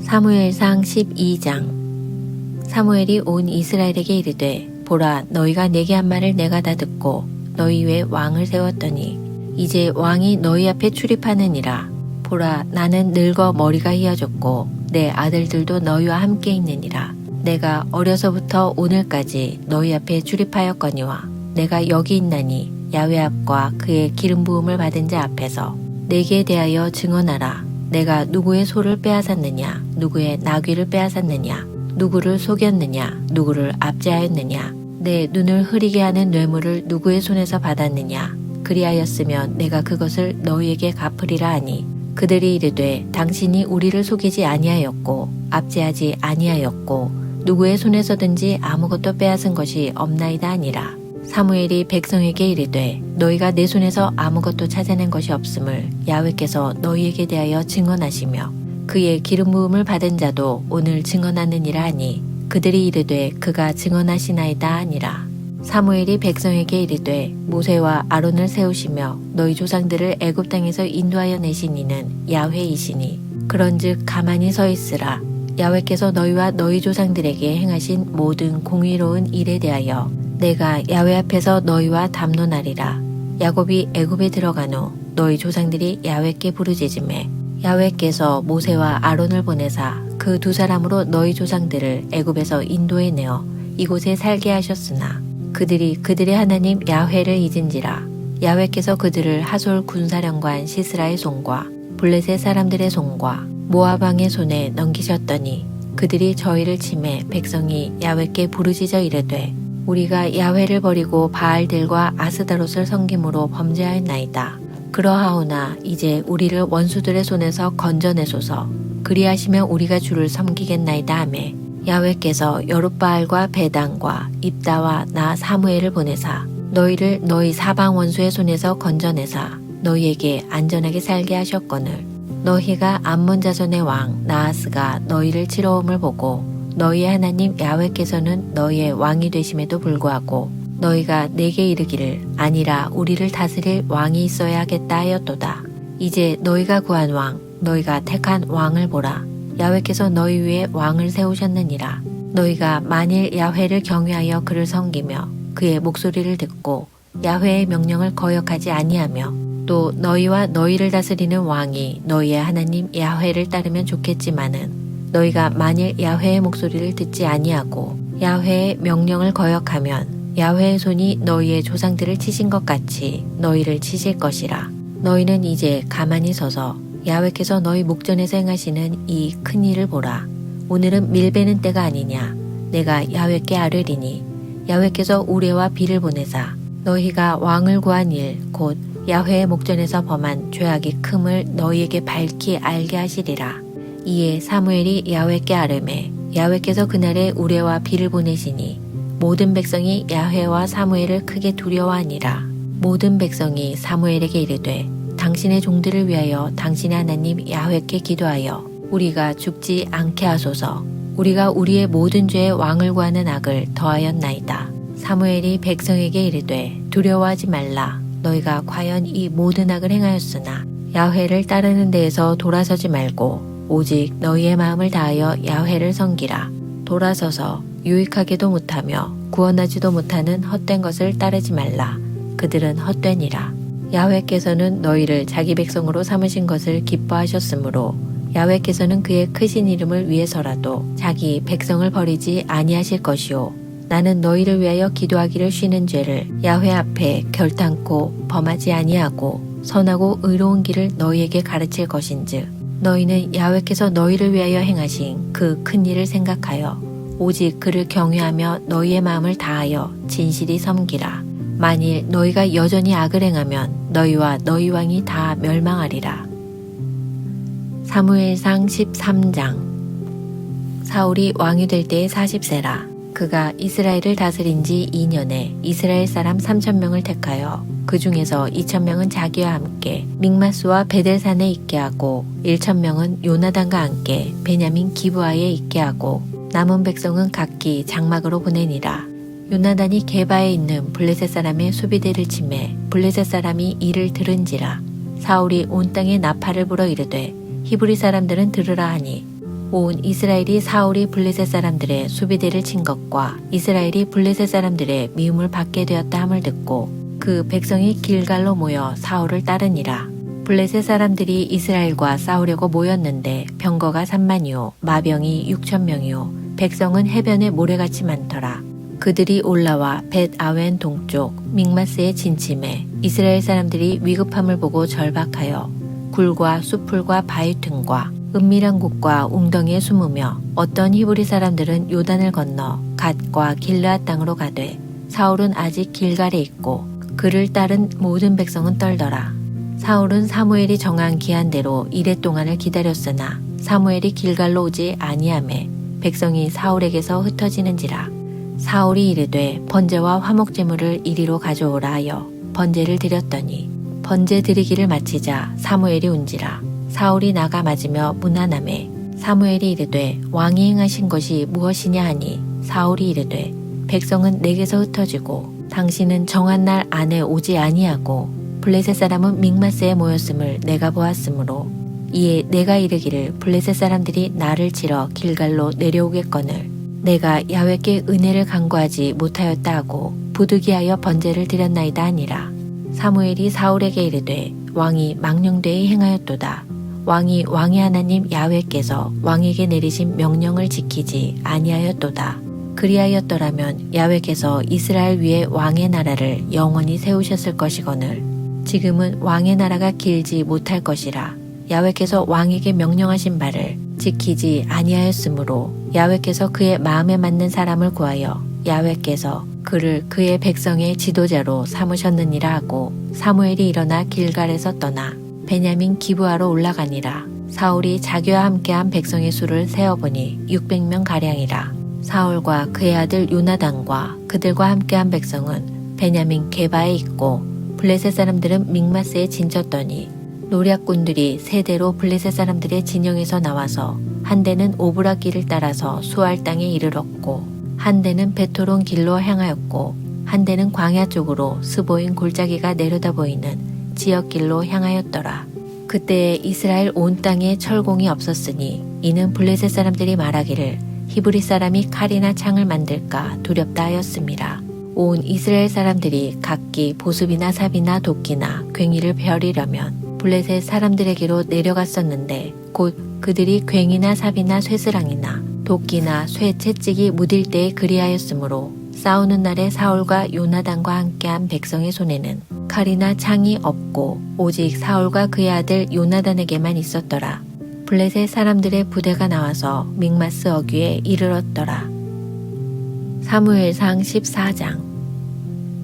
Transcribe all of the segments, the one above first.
사무엘상 12장. 사무엘이 온 이스라엘에게 이르되 보라, 너희가 내게 한 말을 내가 다 듣고 너희 위에 왕을 세웠더니 이제 왕이 너희 앞에 출입하느니라. 보라, 나는 늙어 머리가 휘어졌고 내 아들들도 너희와 함께 있느니라. 내가 어려서부터 오늘까지 너희 앞에 출입하였거니와 내가 여기 있나니 야훼 앞과 그의 기름 부음을 받은 자 앞에서 내게 대하여 증언하라. 내가 누구의 소를 빼앗았느냐, 누구의 나귀를 빼앗았느냐, 누구를 속였느냐, 누구를 압제하였느냐, 내 눈을 흐리게 하는 뇌물을 누구의 손에서 받았느냐. 그리하였으면 내가 그것을 너희에게 갚으리라 하니 그들이 이르되 당신이 우리를 속이지 아니하였고 압제하지 아니하였고 누구의 손에서든지 아무것도 빼앗은 것이 없나이다 하니라. 사무엘이 백성에게 이르되 너희가 내 손에서 아무것도 찾아낸 것이 없음을 야훼께서 너희에게 대하여 증언하시며 그의 기름 부음을 받은 자도 오늘 증언하느니라 하니 그들이 이르되 그가 증언하시나이다 하니라. 사무엘이 백성에게 이르되 모세와 아론을 세우시며 너희 조상들을 애굽 땅에서 인도하여 내신 이는 야훼이시니 그런즉 가만히 서 있으라. 야훼께서 너희와 너희 조상들에게 행하신 모든 공의로운 일에 대하여 내가 야훼 앞에서 너희와 담론하리라. 야곱이 애굽에 들어간 후 너희 조상들이 야훼께 부르짖음에 야훼께서 모세와 아론을 보내사 그 두 사람으로 너희 조상들을 애굽에서 인도해 내어 이곳에 살게 하셨으나 그들이 그들의 하나님 야훼를 잊은지라. 야훼께서 그들을 하솔 군사령관 시스라의 손과 블레셋 사람들의 손과 모압 왕의 손에 넘기셨더니 그들이 저희를 치매 백성이 야훼께 부르짖어 이르되 우리가 야훼를 버리고 바알들과 아스다롯을 섬김으로 범죄하였나이다. 그러하오나 이제 우리를 원수들의 손에서 건져내소서. 그리하시면 우리가 주를 섬기겠나이다 하매 야훼께서 여룻바알과 베단과 입다와 나 사무엘을 보내사 너희를 너희 사방 원수의 손에서 건져내사 너희에게 안전하게 살게 하셨거늘 너희가 암몬 자손의 왕 나하스가 너희를 치러옴을 보고 너희의 하나님 야훼께서는 너희의 왕이 되심에도 불구하고 너희가 내게 이르기를 아니라 우리를 다스릴 왕이 있어야 하겠다 하였도다. 이제 너희가 구한 왕 너희가 택한 왕을 보라. 야훼께서 너희 위에 왕을 세우셨느니라. 너희가 만일 야훼를 경외하여 그를 섬기며 그의 목소리를 듣고 야훼의 명령을 거역하지 아니하며 또 너희와 너희를 다스리는 왕이 너희의 하나님 야훼를 따르면 좋겠지만은 너희가 만일 야훼의 목소리를 듣지 아니하고 야훼의 명령을 거역하면 야훼의 손이 너희의 조상들을 치신 것 같이 너희를 치실 것이라. 너희는 이제 가만히 서서 야훼께서 너희 목전에서 행하시는 이 큰 일을 보라. 오늘은 밀베는 때가 아니냐. 내가 야훼께 아뢰리니 야훼께서 우레와 비를 보내사 너희가 왕을 구한 일 곧 야훼의 목전에서 범한 죄악이 큼을 너희에게 밝히 알게 하시리라. 이에 사무엘이 야훼께 아뢰매 야훼께서 그날에 우레와 비를 보내시니 모든 백성이 야훼와 사무엘을 크게 두려워하니라. 모든 백성이 사무엘에게 이르되 당신의 종들을 위하여 당신의 하나님 야훼께 기도하여 우리가 죽지 않게 하소서. 우리가 우리의 모든 죄에 왕을 구하는 악을 더하였나이다. 사무엘이 백성에게 이르되 두려워하지 말라. 너희가 과연 이 모든 악을 행하였으나 야훼를 따르는 데에서 돌아서지 말고 오직 너희의 마음을 다하여 야훼를 섬기라. 돌아서서 유익하게도 못하며 구원하지도 못하는 헛된 것을 따르지 말라. 그들은 헛되니라. 야훼께서는 너희를 자기 백성으로 삼으신 것을 기뻐하셨으므로 야훼께서는 그의 크신 이름을 위해서라도 자기 백성을 버리지 아니하실 것이요 나는 너희를 위하여 기도하기를 쉬는 죄를 야훼 앞에 결탄코 범하지 아니하고 선하고 의로운 길을 너희에게 가르칠 것인즉 너희는 야훼께서 너희를 위하여 행하신 그 큰 일을 생각하여 오직 그를 경외하며 너희의 마음을 다하여 진실이 섬기라. 만일 너희가 여전히 악을 행하면 너희와 너희 왕이 다 멸망하리라. 사무엘상 13장. 사울이 왕이 될 때에 40세라. 그가 이스라엘을 다스린 지 2년에 이스라엘 사람 3,000명을 택하여 그 중에서 2,000명은 자기와 함께 믹마스와 베델산에 있게 하고 1,000명은 요나단과 함께 베냐민 기브아에 있게 하고 남은 백성은 각기 장막으로 보내니라. 요나단이 게바에 있는 블레셋 사람의 수비대를 치매 블레셋 사람이 이를 들은지라. 사울이 온 땅에 나팔을 불어 이르되 히브리 사람들은 들으라 하니 온 이스라엘이 사울이 블레셋 사람들의 수비대를 친 것과 이스라엘이 블레셋 사람들의 미움을 받게 되었다 함을 듣고 그 백성이 길갈로 모여 사울을 따르니라. 블레셋 사람들이 이스라엘과 싸우려고 모였는데 병거가 3만이요 마병이 6,000명이요 백성은 해변에 모래같이 많더라. 그들이 올라와 벳 아웬 동쪽 믹마스에 진침해 이스라엘 사람들이 위급함을 보고 절박하여 굴과 수풀과 바위 틈과 은밀한 곳과 웅덩이에 숨으며 어떤 히브리 사람들은 요단을 건너 갓과 길르앗 땅으로 가되 사울은 아직 길갈에 있고 그를 따른 모든 백성은 떨더라. 사울은 사무엘이 정한 기한대로 이레 동안을 기다렸으나 사무엘이 길갈로 오지 아니하매 백성이 사울에게서 흩어지는지라. 사울이 이르되 번제와 화목제물을 이리로 가져오라 하여 번제를 드렸더니 번제 드리기를 마치자 사무엘이 온지라. 사울이 나가 맞으며 문안하매 사무엘이 이르되 왕이 행하신 것이 무엇이냐 하니 사울이 이르되 백성은 내게서 흩어지고 당신은 정한 날 안에 오지 아니하고 블레셋 사람은 믹마스에 모였음을 내가 보았으므로 이에 내가 이르기를 블레셋 사람들이 나를 치러 길갈로 내려오겠거늘 내가 야훼께 은혜를 간구하지 못하였다 하고 부득이하여 번제를 드렸나이다 하니라. 사무엘이 사울에게 이르되 왕이 망령되이 행하였도다. 왕이 왕의 하나님 야훼께서 왕에게 내리신 명령을 지키지 아니하였도다. 그리하였더라면 야훼께서 이스라엘 위에 왕의 나라를 영원히 세우셨을 것이거늘 지금은 왕의 나라가 길지 못할 것이라. 야훼께서 왕에게 명령하신 바를 지키지 아니하였으므로 야훼께서 그의 마음에 맞는 사람을 구하여 야훼께서 그를 그의 백성의 지도자로 삼으셨느니라 하고 사무엘이 일어나 길갈에서 떠나 베냐민 기브아로 올라가니라. 사울이 자기와 함께한 백성의 수를 세어보니 600명 가량이라. 사울과 그의 아들 요나단과 그들과 함께한 백성은 베냐민 게바에 있고 블레셋 사람들은 믹마스에 진쳤더니 노략군들이 세대로 블레셋 사람들의 진영에서 나와서 한 대는 오브라 길을 따라서 수알 땅에 이르렀고 한 대는 베토론 길로 향하였고 한 대는 광야 쪽으로 스보인 골짜기가 내려다 보이는 지역길로 향하였더라. 그때에 이스라엘 온 땅에 철공이 없었으니 이는 블레셋 사람들이 말하기를 히브리 사람이 칼이나 창을 만들까 두렵다 하였음이라. 온 이스라엘 사람들이 각기 보습이나 삽이나 도끼나 괭이를 벼리려면 블레셋 사람들에게로 내려갔었는데 곧 그들이 괭이나 삽이나 쇠스랑이나 도끼나 쇠 채찍이 묻을 때에 그리하였으므로 싸우는 날에 사울과 요나단과 함께한 백성의 손에는 칼이나 창이 없고 오직 사울과 그의 아들 요나단에게만 있었더라. 블레셋 사람들의 부대가 나와서 믹마스 어귀에 이르렀더라. 사무엘상 14장.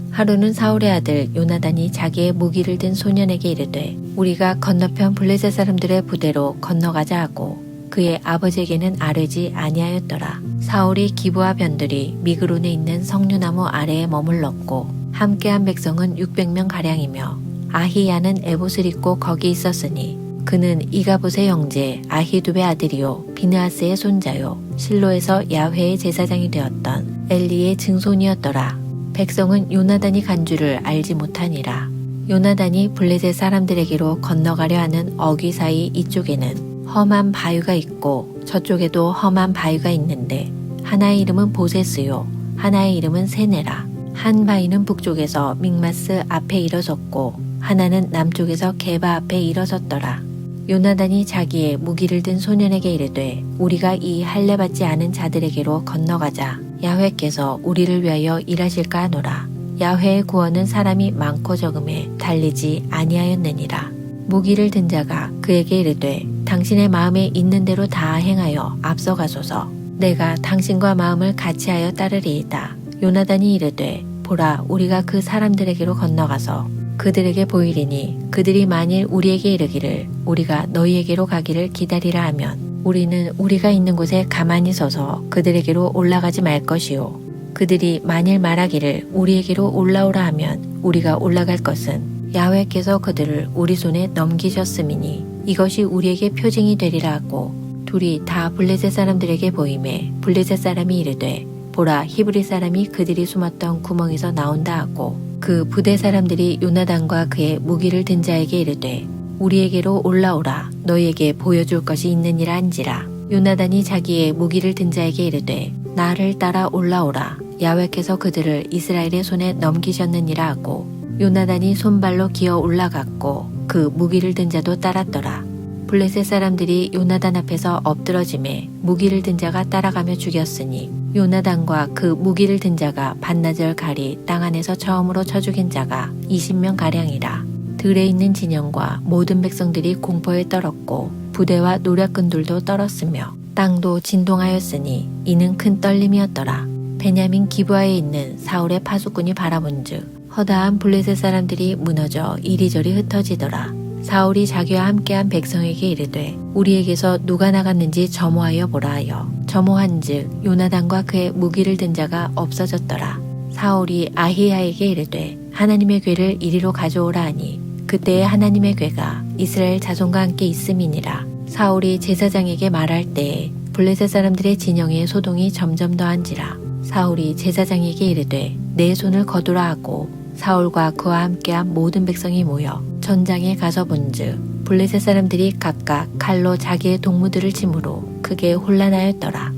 하루는 사울의 아들 요나단이 자기의 무기를 든 소년에게 이르되 우리가 건너편 블레셋 사람들의 부대로 건너가자 하고 그의 아버지에게는 아뢰지 아니하였더라. 사울이 기브아 변들이 미그론에 있는 석류나무 아래에 머물렀고 함께한 백성은 600명 가량이며 아히야는 에봇을 입고 거기 있었으니 그는 이가봇의 형제 아히두베 아들이요 비느하스의 손자요 실로에서 야훼의 제사장이 되었던 엘리의 증손이었더라. 백성은 요나단이 간 줄을 알지 못하니라. 요나단이 블레셋 사람들에게로 건너가려 하는 어귀 사이 이쪽에는 험한 바위가 있고 저쪽에도 험한 바위가 있는데 하나의 이름은 보세스요 하나의 이름은 세네라. 한 바위는 북쪽에서 믹마스 앞에 일어섰고 하나는 남쪽에서 게바 앞에 일어섰더라. 요나단이 자기의 무기를 든 소년에게 이르되 우리가 이 할례 받지 않은 자들에게로 건너가자. 야훼께서 우리를 위하여 일하실까 하노라. 야훼의 구원은 사람이 많고 적음에 달리지 아니하였느니라. 무기를 든 자가 그에게 이르되 당신의 마음에 있는 대로 다 행하여 앞서가소서. 내가 당신과 마음을 같이하여 따르리이다. 요나단이 이르되 보라 우리가 그 사람들에게로 건너가서 그들에게 보이리니 그들이 만일 우리에게 이르기를 우리가 너희에게로 가기를 기다리라 하면 우리는 우리가 있는 곳에 가만히 서서 그들에게로 올라가지 말 것이요 그들이 만일 말하기를 우리에게로 올라오라 하면 우리가 올라갈 것은 야훼께서 그들을 우리 손에 넘기셨음이니 이것이 우리에게 표징이 되리라 하고 둘이 다 블레셋 사람들에게 보이매 블레셋 사람이 이르되 보라 히브리 사람이 그들이 숨었던 구멍에서 나온다 하고 그 부대 사람들이 요나단과 그의 무기를 든 자에게 이르되 우리에게로 올라오라 너희에게 보여줄 것이 있느니라 한지라. 요나단이 자기의 무기를 든 자에게 이르되 나를 따라 올라오라. 야훼께서 그들을 이스라엘의 손에 넘기셨느니라 하고 요나단이 손발로 기어 올라갔고 그 무기를 든 자도 따랐더라. 블레셋 사람들이 요나단 앞에서 엎드러짐에 무기를 든 자가 따라가며 죽였으니 요나단과 그 무기를 든 자가 반나절 가리 땅 안에서 처음으로 쳐 죽인 자가 20명 가량이라. 들에 있는 진영과 모든 백성들이 공포에 떨었고 부대와 노략군들도 떨었으며 땅도 진동하였으니 이는 큰 떨림이었더라. 베냐민 기브아에 있는 사울의 파수꾼이 바라본즉 허다한 블레셋 사람들이 무너져 이리저리 흩어지더라. 사울이 자기와 함께한 백성에게 이르되 우리에게서 누가 나갔는지 점호하여 보라 하여 점호한즉 요나단과 그의 무기를 든 자가 없어졌더라. 사울이 아히야에게 이르되 하나님의 궤를 이리로 가져오라 하니 그때에 하나님의 궤가 이스라엘 자손과 함께 있음이니라. 사울이 제사장에게 말할 때에 블레셋 사람들의 진영의 소동이 점점 더한지라. 사울이 제사장에게 이르되 내 손을 거두라 하고 사울과 그와 함께한 모든 백성이 모여 전장에 가서 본즉 블레셋 사람들이 각각 칼로 자기의 동무들을 치므로 크게 혼란하였더라.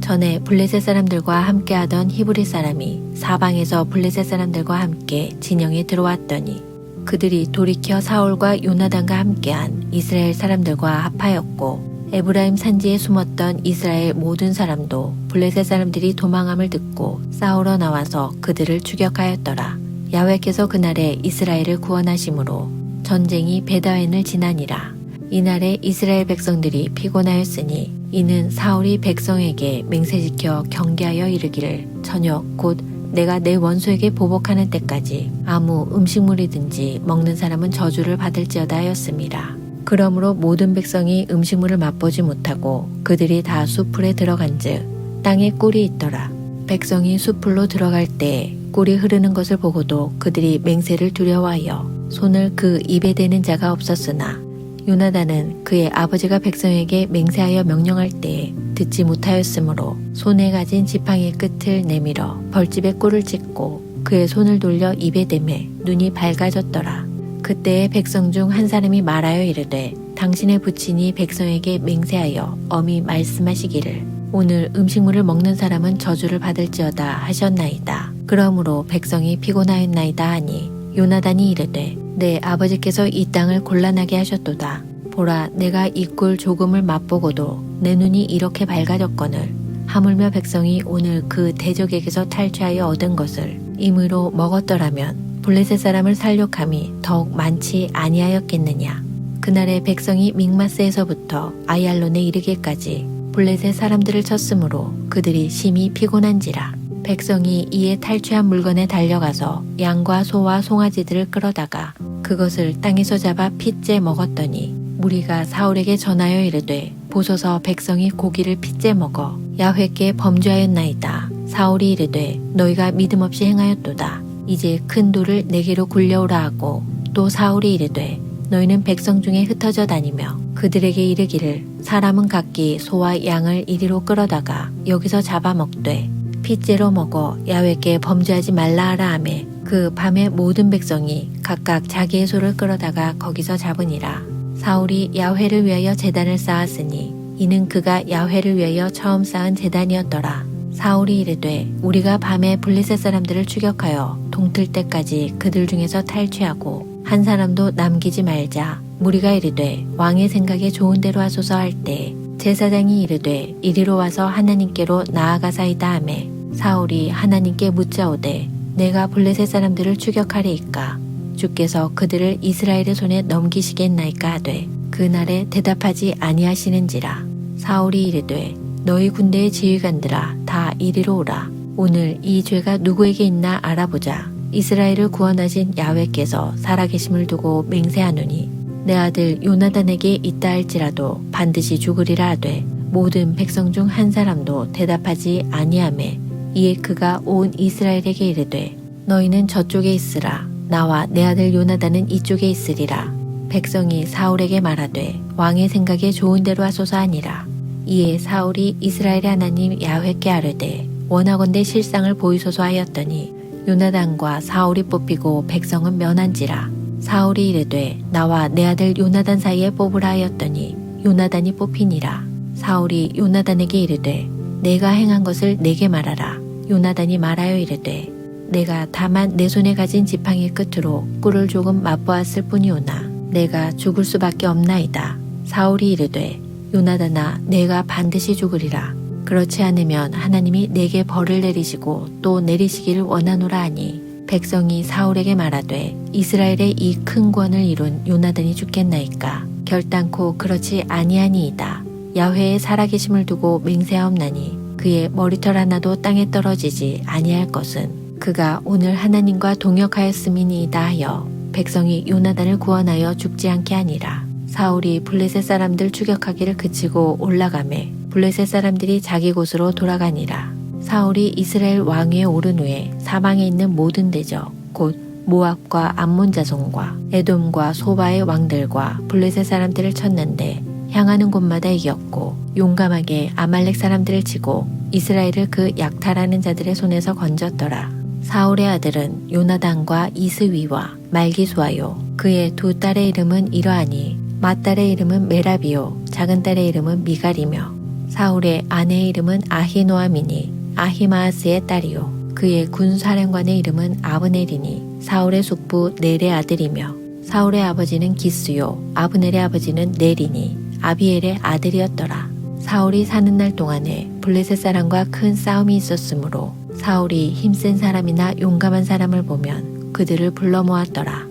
전에 블레셋 사람들과 함께하던 히브리 사람이 사방에서 블레셋 사람들과 함께 진영에 들어왔더니 그들이 돌이켜 사울과 요나단과 함께한 이스라엘 사람들과 합하였고 에브라임 산지에 숨었던 이스라엘 모든 사람도 블레셋 사람들이 도망함을 듣고 싸우러 나와서 그들을 추격하였더라. 야훼께서 그날에 이스라엘을 구원하심으로 전쟁이 베다웬을 지나니라. 이날에 이스라엘 백성들이 피곤하였으니 이는 사울이 백성에게 맹세지켜 경계하여 이르기를 저녁 곧 내가 내 원수에게 보복하는 때까지 아무 음식물이든지 먹는 사람은 저주를 받을지어다 하였습니다. 그러므로 모든 백성이 음식물을 맛보지 못하고 그들이 다 숲풀에 들어간즉 땅에 꿀이 있더라. 백성이 숲풀로 들어갈 때 꿀이 흐르는 것을 보고도 그들이 맹세를 두려워하여 손을 그 입에 대는 자가 없었으나 요나단은 그의 아버지가 백성에게 맹세하여 명령할 때에 듣지 못하였으므로 손에 가진 지팡이 끝을 내밀어 벌집에 꿀을 찍고 그의 손을 돌려 입에 대매 눈이 밝아졌더라. 그때에 백성 중 한 사람이 말하여 이르되 당신의 부친이 백성에게 맹세하여 엄히 말씀하시기를 오늘 음식물을 먹는 사람은 저주를 받을지어다 하셨나이다. 그러므로 백성이 피곤하였나이다 하니 요나단이 이르되 내 아버지께서 이 땅을 곤란하게 하셨도다. 보라 내가 이 꿀 조금을 맛보고도 내 눈이 이렇게 밝아졌거늘 하물며 백성이 오늘 그 대적에게서 탈취하여 얻은 것을 임의로 먹었더라면 블레셋 사람을 살육함이 더욱 많지 아니하였겠느냐. 그날에 백성이 믹마스에서부터 아얄론에 이르기까지 블레셋 사람들을 쳤으므로 그들이 심히 피곤한지라. 백성이 이에 탈취한 물건에 달려가서 양과 소와 송아지들을 끌어다가 그것을 땅에서 잡아 핏째 먹었더니 무리가 사울에게 전하여 이르되 보소서 백성이 고기를 핏째 먹어 야훼께 범죄하였나이다. 사울이 이르되 너희가 믿음 없이 행하였도다. 이제 큰 돌을 내게로 굴려오라 하고 또 사울이 이르되 너희는 백성 중에 흩어져 다니며 그들에게 이르기를 사람은 각기 소와 양을 이리로 끌어다가 여기서 잡아먹되 핏째로 먹어 야훼께 범죄하지 말라 하라 하매 그 밤에 모든 백성이 각각 자기의 소를 끌어다가 거기서 잡으니라. 사울이 야훼를 위하여 제단을 쌓았으니 이는 그가 야훼를 위하여 처음 쌓은 제단이었더라. 사울이 이르되 우리가 밤에 블레셋 사람들을 추격하여 동틀 때까지 그들 중에서 탈취하고 한 사람도 남기지 말자. 무리가 이르되 왕의 생각에 좋은 대로 하소서 할 때 제사장이 이르되 이리로 와서 하나님께로 나아가사이다 하매 사울이 하나님께 묻자오되 내가 블레셋 사람들을 추격하리이까 주께서 그들을 이스라엘의 손에 넘기시겠나이까 하되 그날에 대답하지 아니하시는지라. 사울이 이르되 너희 군대의 지휘관들아 다 이리로 오라. 오늘 이 죄가 누구에게 있나 알아보자. 이스라엘을 구원하신 야훼께서 살아계심을 두고 맹세하노니 내 아들 요나단에게 있다 할지라도 반드시 죽으리라 하되 모든 백성 중 한 사람도 대답하지 아니하매 이에 그가 온 이스라엘에게 이르되 너희는 저쪽에 있으라. 나와 내 아들 요나단은 이쪽에 있으리라. 백성이 사울에게 말하되 왕의 생각에 좋은 대로 하소서 하니라. 이에 사울이 이스라엘의 하나님 야훼께 아뢰되 원하건대 실상을 보이소서 하였더니 요나단과 사울이 뽑히고 백성은 면한지라. 사울이 이르되 나와 내 아들 요나단 사이에 뽑으라 하였더니 요나단이 뽑히니라. 사울이 요나단에게 이르되 내가 행한 것을 내게 말하라. 요나단이 말하여 이르되 내가 다만 내 손에 가진 지팡이 끝으로 꿀을 조금 맛보았을 뿐이오나 내가 죽을 수밖에 없나이다. 사울이 이르되 요나단아 내가 반드시 죽으리라. 그렇지 않으면 하나님이 내게 벌을 내리시고 또 내리시기를 원하노라 하니 백성이 사울에게 말하되 이스라엘의 이 큰 구원을 이룬 요나단이 죽겠나이까. 결단코 그렇지 아니하니이다. 야훼의 살아계심을 두고 맹세하옵나니 그의 머리털 하나도 땅에 떨어지지 아니할 것은 그가 오늘 하나님과 동역하였음이니이다 하여 백성이 요나단을 구원하여 죽지 않게 하니라. 사울이 블레셋 사람들 추격하기를 그치고 올라가매 블레셋 사람들이 자기 곳으로 돌아가니라. 사울이 이스라엘 왕위에 오른 후에 사방에 있는 모든 대적 곧 모압과 암몬 자손과 에돔과 소바의 왕들과 블레셋 사람들을 쳤는데 향하는 곳마다 이겼고 용감하게 아말렉 사람들을 치고 이스라엘을 그 약탈하는 자들의 손에서 건졌더라. 사울의 아들은 요나단과 이스위와 말기수아요. 그의 두 딸의 이름은 이러하니 맏딸의 이름은 메라비요 작은 딸의 이름은 미갈이며 사울의 아내의 이름은 아히노아미니 아히마아스의 딸이요 그의 군사령관의 이름은 아브넬이니 사울의 숙부 넬의 아들이며 사울의 아버지는 기스요 아브넬의 아버지는 넬이니 아비엘의 아들이었더라. 사울이 사는 날 동안에 블레셋 사람과 큰 싸움이 있었으므로 사울이 힘센 사람이나 용감한 사람을 보면 그들을 불러 모았더라.